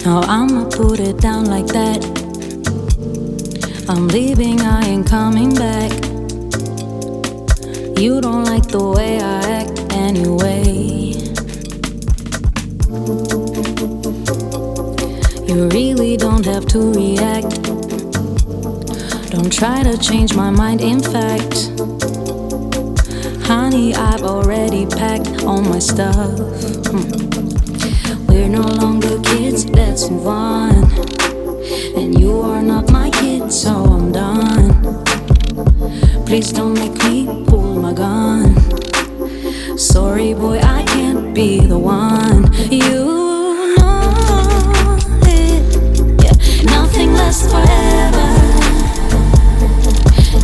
Now I'ma put it down like that. I'm leaving, I ain't coming back. You don't like the way I act anyway. You really don't have to react. Don't try to change my mind, in fact. Honey, I've already packed all my stuff. We're no longer kids, let's move on. And you are not my kid, so I'm done. Please don't make me pull my gun. Sorry boy, I can't be the one. You know it, yeah. Nothing lasts forever.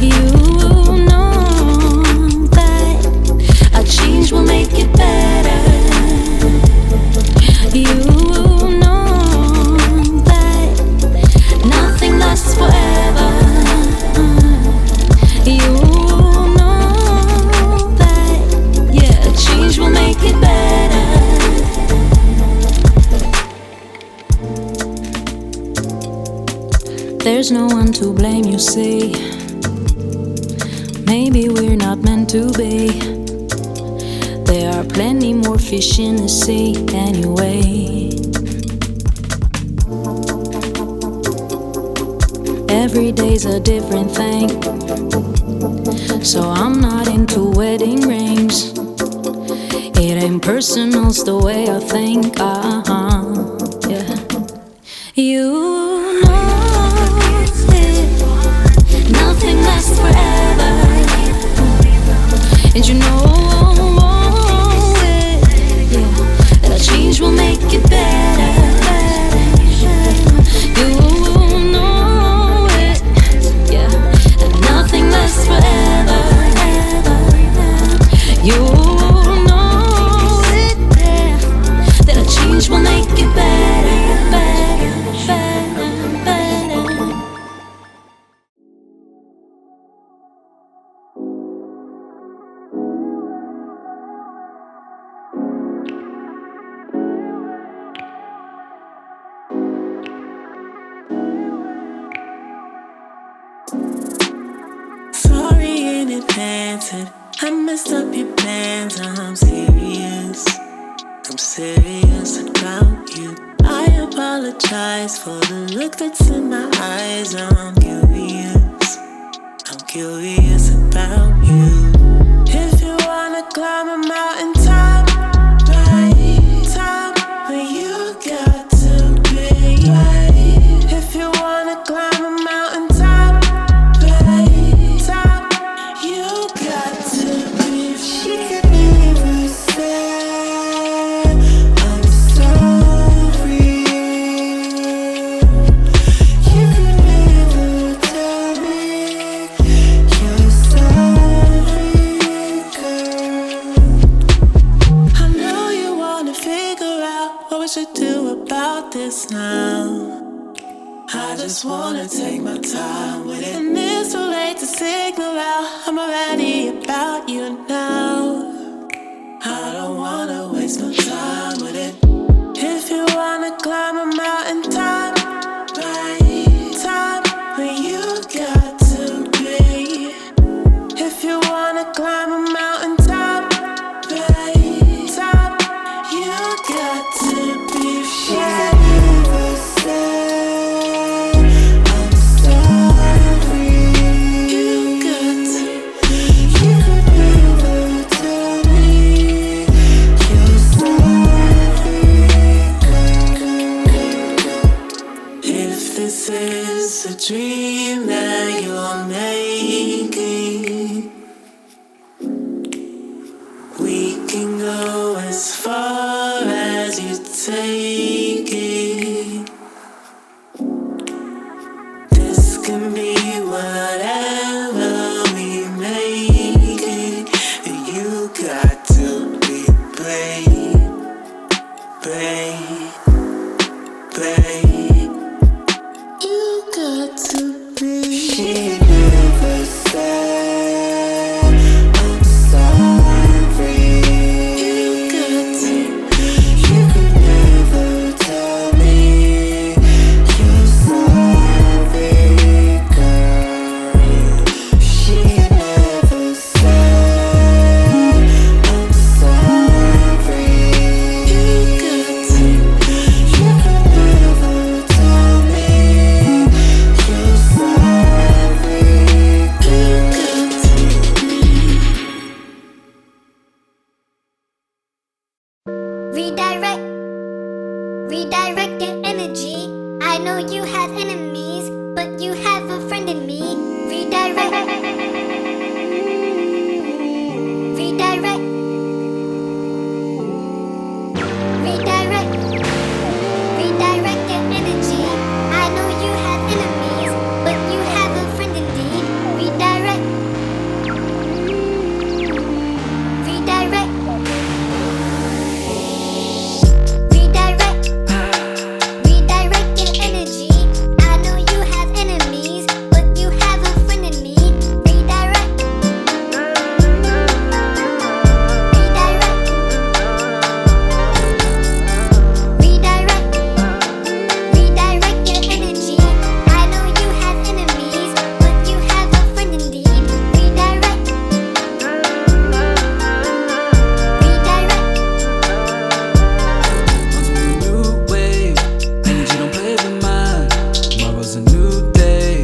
You know that a change will make it better. You know that nothing lasts forever. You know that, yeah, a change will make it better. There's no one to blame, you see. Maybe we're not meant to be. There are plenty more fish in the sea anyway. Every day's a different thing, so I'm not into wedding rings. It ain't personal, it's the way I think. Yeah. You know it. Nothing lasts forever, and you know it. Yeah. That a change will make it better. You know it. Yeah. That nothing lasts forever. You know it. Yeah. That a change will make it better. I messed up your plans, I'm serious. I'm serious about you. I apologize for the look that's in my eyes. I'm curious about you. If you wanna climb a mountain top, right top, but you got to be right. If you wanna climb a mountain top, right top, you got to be. She could never say I'm sorry. You could never tell me you're sorry, girl. I know you wanna figure out what we should do about this now. I just wanna take my time with it, and it's too late to signal out I'm already about you now. I don't wanna waste no time with it. If you wanna climb a mountain top, right top, where you got to be. If you wanna climb a mountain top, right top, you got to be. She could never say I'm sorry. You got to. You could never tell me you're sorry, girl. If this is a dream that you're making, we can go as far as you take it. This can be whatever we make it. And you got to be brave, brave, brave. You got to be. She never said I'm sorry. You got to. You could never Redirect, redirect your energy. I know you have enemies, but you have a friend in me. Redirect, redirect, redirect, redirect your energy. I know you have enemies, but you have a friend indeed. Redirect, redirect, redirect, redirect your energy. I know you have enemies, but you have a friend in me. Redirect, redirect, redirect, redirect your energy. I know you have enemies, but you have a friend indeed. Redirect, redirect. Onto a new wave, energy don't play with mine. Tomorrow's a new day,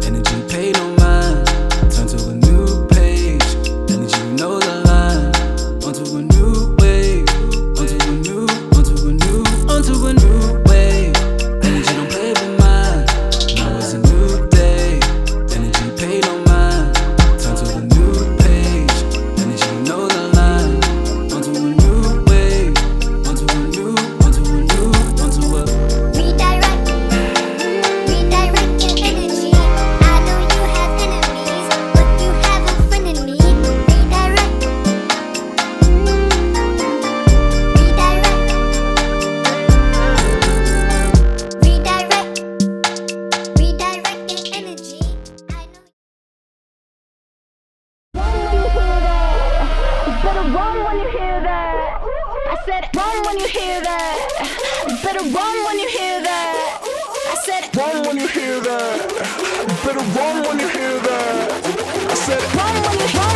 energy pay no mind. Turn to a new page, energy you know the line. Onto a new wave, onto a new wave. Energy don't play with mine. Tomorrow's a new day, energy pay no mind. Turn to a new page, energy you know the line. Onto a new wave, onto a Redirect, redirect your energy. I know you have enemies, but you have a friend in me. Redirect, redirect, redirect your energy. I know. Better run when you hear that. I said run when you hear that. You better run when you hear that. I said Run when you hear that. You better run when you hear that. I said run when you hear